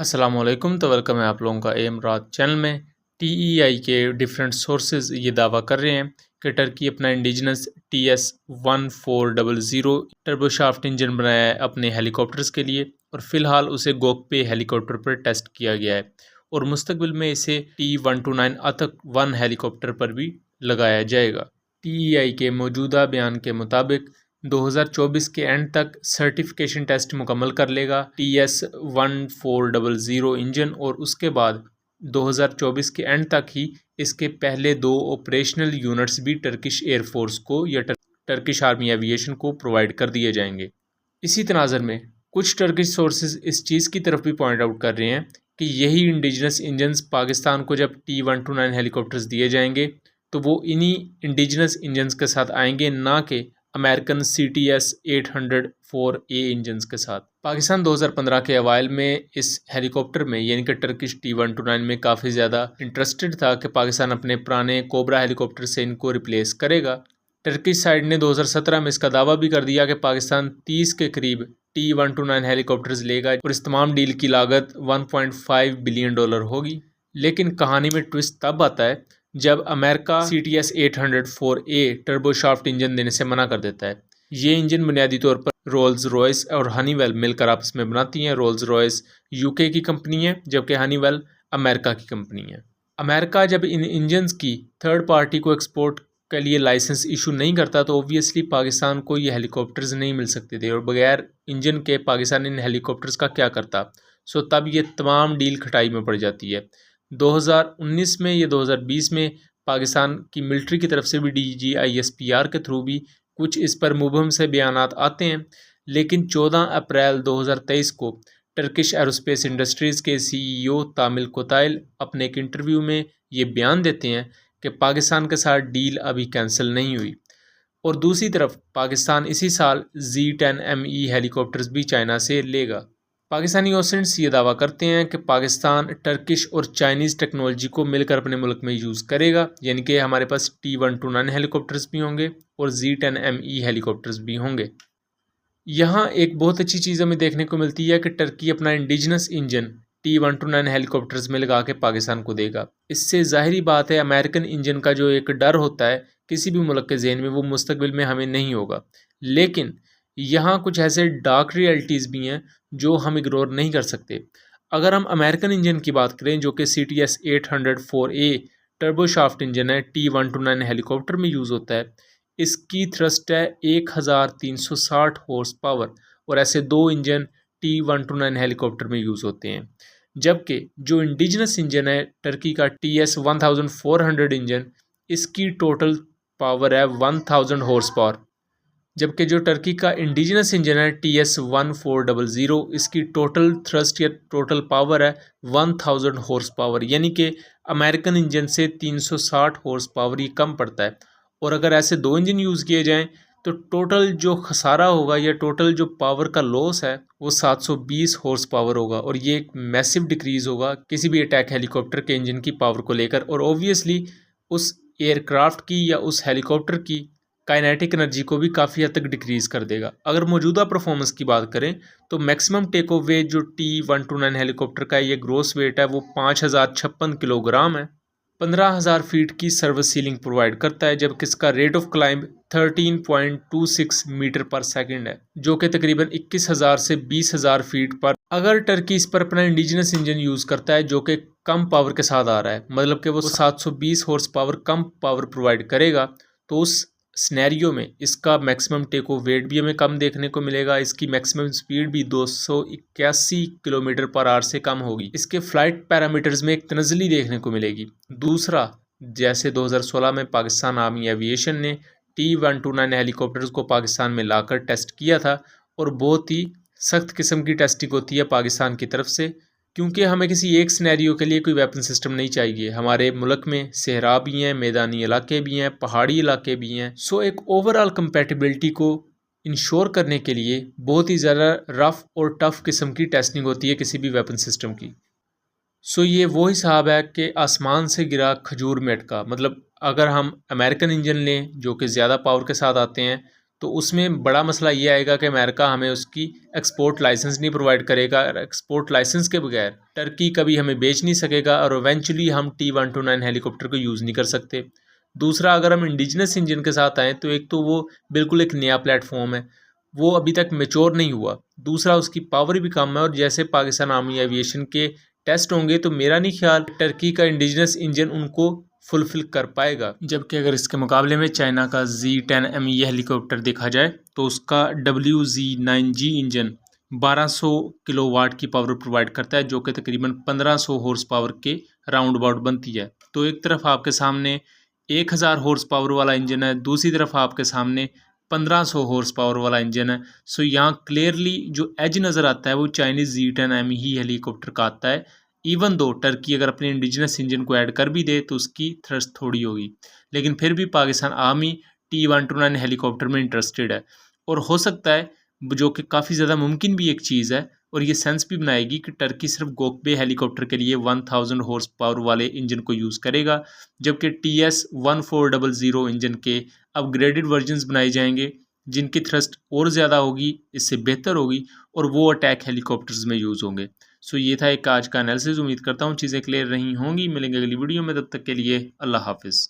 अस्सलामुअलैकुम, तो वेलकम है आप लोगों का एम रात चैनल में। टीईआई के डिफरेंट सोर्सेज ये दावा कर रहे हैं कि टर्की अपना इंडिजिनस TS-1400 टर्बोशाफ्ट इंजन बनाया है अपने हेलीकॉप्टर्स के लिए, और फिलहाल उसे गोकपे हेलीकॉप्टर पर टेस्ट किया गया है और मुस्तकबिल में इसे T-129 अतक 1 हेलीकॉप्टर पर भी लगाया जाएगा। टीईआई के मौजूदा बयान के मुताबिक 2024 के एंड तक सर्टिफिकेशन टेस्ट मुकम्मल कर लेगा TS-1400 इंजन, और उसके बाद 2024 के एंड तक ही इसके पहले 2 ऑपरेशनल यूनिट्स भी टर्किश एयरफोर्स को या टर्किश आर्मी एविएशन को प्रोवाइड कर दिए जाएंगे। इसी तनाज़र में कुछ टर्किश सोर्सेज इस चीज़ की तरफ भी पॉइंट आउट कर रहे हैं कि यही इंडिजिनस इंजन्स पाकिस्तान को जब T-129 हेलीकॉप्टर्स दिए जाएंगे तो वो इन्हीं इंडिजिनस इंजन्स के साथ आएंगे, ना कि अमेरिकन CTS-800-4A इंजन्स के साथ। पाकिस्तान 2015 के अवाइल में इस हेलीकॉप्टर में यानी कि टर्किश T-129 में काफ़ी ज़्यादा इंटरेस्टेड था कि पाकिस्तान अपने पुराने कोबरा हेलीकॉप्टर से इनको रिप्लेस करेगा। टर्किश साइड ने 2017 में इसका दावा भी कर दिया कि पाकिस्तान 30 के करीब T-129 हेलीकॉप्टर्स लेगा और इस तमाम डील की लागत $1.5 बिलियन होगी। लेकिन कहानी में ट्विस्ट तब आता है जब अमेरिका CTS-800-4A टर्बोशाफ्ट इंजन देने से मना कर देता है। ये इंजन बुनियादी तौर पर रोल्स रॉयस और हनीवेल मिलकर आपस में बनाती हैं। रोल्स रॉयस यूके की कंपनी है जबकि हनीवेल अमेरिका की कंपनी है। अमेरिका जब इन इंजन्स की थर्ड पार्टी को एक्सपोर्ट के लिए लाइसेंस इशू नहीं करता तो ऑब्वियसली पाकिस्तान को ये हेलीकॉप्टर्स नहीं मिल सकते थे, और बगैर इंजन के पाकिस्तान इन हेलीकॉप्टर्स का क्या करता। सो तब ये तमाम डील खटाई में पड़ जाती है। 2019 में या 2020 में पाकिस्तान की मिलिट्री की तरफ से भी DGISPR के थ्रू भी कुछ इस पर मुबहम से बयानात आते हैं, लेकिन 14 अप्रैल 2023 को टर्किश एरोस्पेस इंडस्ट्रीज़ के CEO तामिल कोताइल अपने एक इंटरव्यू में ये बयान देते हैं कि पाकिस्तान के साथ डील अभी कैंसिल नहीं हुई, और दूसरी तरफ पाकिस्तान इसी साल Z-10ME हेलीकॉप्टर्स भी चाइना से लेगा। पाकिस्तानी ओसेंट्स ये दावा करते हैं कि पाकिस्तान टर्किश और चाइनीज़ टेक्नोलॉजी को मिलकर अपने मुल्क में यूज़ करेगा, यानी कि हमारे पास T-129 हेलीकॉप्टर्स भी होंगे और Z-10ME हेलीकॉप्टर्स भी होंगे। यहाँ एक बहुत अच्छी चीज़ हमें देखने को मिलती है कि टर्की अपना इंडिजिनस इंजन T-129 हेलीकॉप्टर्स में लगा के पाकिस्तान को देगा। इससे ज़ाहिरी बात है अमेरिकन इंजन का जो एक डर होता है किसी भी मुल्क के ज़हन में, वो मुस्तकबिल में हमें नहीं होगा। लेकिन यहाँ कुछ ऐसे डार्क रियलिटीज़ भी हैं जो हम इग्नोर नहीं कर सकते। अगर हम अमेरिकन इंजन की बात करें जो कि CTS-800-4A टर्बोशाफ्ट इंजन है, T-129 हेलीकॉप्टर में यूज़ होता है, इसकी थ्रस्ट है 1360 हॉर्स पावर, और ऐसे 2 इंजन T-129 हेलीकॉप्टर में यूज़ होते हैं। जबकि जो इंडिजिनस इंजन है टर्की का TS-1400 इंजन, इसकी टोटल पावर है 1000 हॉर्स पावर, जबकि जो टर्की का इंडिजिनस इंजन है TS-1400, इसकी टोटल थ्रस्ट या टोटल पावर है 1000 हॉर्स पावर, यानी कि अमेरिकन इंजन से 360 हॉर्स पावर ये कम पड़ता है। और अगर ऐसे 2 इंजन यूज़ किए जाएं तो टोटल जो खसारा होगा या टोटल जो पावर का लॉस है वो 720 हॉर्स पावर होगा, और ये एक मैसिव डिक्रीज़ होगा किसी भी अटैक हेलीकॉप्टर के इंजन की पावर को लेकर, और ऑब्वियसली उस एयरक्राफ्ट की या उस हेलीकॉप्टर की काइनेटिक एनर्जी को भी काफ़ी हद तक डिक्रीज़ कर देगा। अगर मौजूदा परफॉर्मेंस की बात करें तो मैक्सिमम टेक ऑफ वेट जो T-129 हेलीकॉप्टर का ये ग्रोस वेट है वो 5056 किलोग्राम है। 15,000 फीट की सर्विस सीलिंग प्रोवाइड करता है, जबकि इसका रेट ऑफ क्लाइंब 13.26 मीटर पर सेकंड है, जो कि तकरीबन 21,000 से 20,000 फीट पर। अगर टर्की इस पर अपना इंडिजिनस इंजन यूज़ करता है जो कि कम पावर के साथ आ रहा है, मतलब कि वो 720 हॉर्स पावर कम पावर प्रोवाइड करेगा, तो उस स्नैरियो में इसका मैक्सिमम टेक ऑफ वेट भी हमें कम देखने को मिलेगा। इसकी मैक्सिमम स्पीड भी 281 किलोमीटर पर आवर से कम होगी। इसके फ्लाइट पैरामीटर्स में एक तनज़ली देखने को मिलेगी। दूसरा, जैसे 2016 में पाकिस्तान आर्मी एविएशन ने T-129 हेलीकॉप्टर्स को पाकिस्तान में लाकर टेस्ट किया था, और बहुत ही सख्त किस्म की टेस्टिंग होती है पाकिस्तान की तरफ से, क्योंकि हमें किसी एक सिनेरियो के लिए कोई वेपन सिस्टम नहीं चाहिए। हमारे मुल्क में सहरा भी हैं, मैदानी इलाके भी हैं, पहाड़ी इलाके भी हैं। सो एक ओवरऑल कंपैटिबिलिटी को इंश्योर करने के लिए बहुत ही ज़्यादा रफ़ और टफ़ किस्म की टेस्टिंग होती है किसी भी वेपन सिस्टम की। सो ये वो हिसाब है कि आसमान से गिरा खजूर में अटका। मतलब अगर हम अमेरिकन इंजन लें जो कि ज़्यादा पावर के साथ आते हैं तो उसमें बड़ा मसला ये आएगा कि अमेरिका हमें उसकी एक्सपोर्ट लाइसेंस नहीं प्रोवाइड करेगा। एक्सपोर्ट लाइसेंस के बगैर टर्की कभी हमें बेच नहीं सकेगा और इवेंचुअली हम T-129 हेलीकॉप्टर को यूज़ नहीं कर सकते। दूसरा, अगर हम इंडिजिनस इंजन के साथ आएँ तो एक तो वो बिल्कुल एक नया प्लेटफॉर्म है, वो अभी तक मैच्योर नहीं हुआ। दूसरा, उसकी पावर भी कम है और जैसे पाकिस्तान आर्मी एविएशन के टेस्ट होंगे तो मेरा नहीं ख्याल टर्की का इंडिजिनस इंजन उनको फुलफिल कर पाएगा। जबकि अगर इसके मुकाबले में चाइना का Z10ME हेलीकॉप्टर देखा जाए तो उसका WZ9G इंजन 1200 किलोवाट की पावर प्रोवाइड करता है, जो कि तकरीबन 1500 हॉर्स पावर के राउंड अबाउट बनती है। तो एक तरफ आपके सामने 1000 हॉर्स पावर वाला इंजन है, दूसरी तरफ आपके सामने 1500 हॉर्स पावर वाला इंजन है। सो यहाँ क्लियरली जो एज नज़र आता है वो चाइनीज़ Z10ME ही हेलीकॉप्टर का आता है। इवन दो टर्की अगर अपने इंडिजिनस इंजन को ऐड कर भी दे तो उसकी थ्रस्ट थोड़ी होगी, लेकिन फिर भी पाकिस्तान आर्मी T-129 हेलीकॉप्टर में इंटरेस्टेड है। और हो सकता है, जो कि काफ़ी ज़्यादा मुमकिन भी एक चीज़ है और ये सेंस भी बनाएगी कि टर्की सिर्फ गोकबे हेलीकॉप्टर के लिए 1000 हॉर्स पावर वाले इंजन को यूज़ करेगा, जबकि TS-1400 इंजन के अपग्रेडेड वर्जन्स बनाए जाएंगे जिनकी थ्रस्ट और ज़्यादा होगी, इससे बेहतर होगी और वो अटैक हेलीकॉप्टर्स में यूज़ होंगे। सो ये था एक आज का एनालिसिस। उम्मीद करता हूँ चीज़ें क्लियर रही होंगी। मिलेंगे अगली वीडियो में, तब तक के लिए अल्लाह हाफिज़।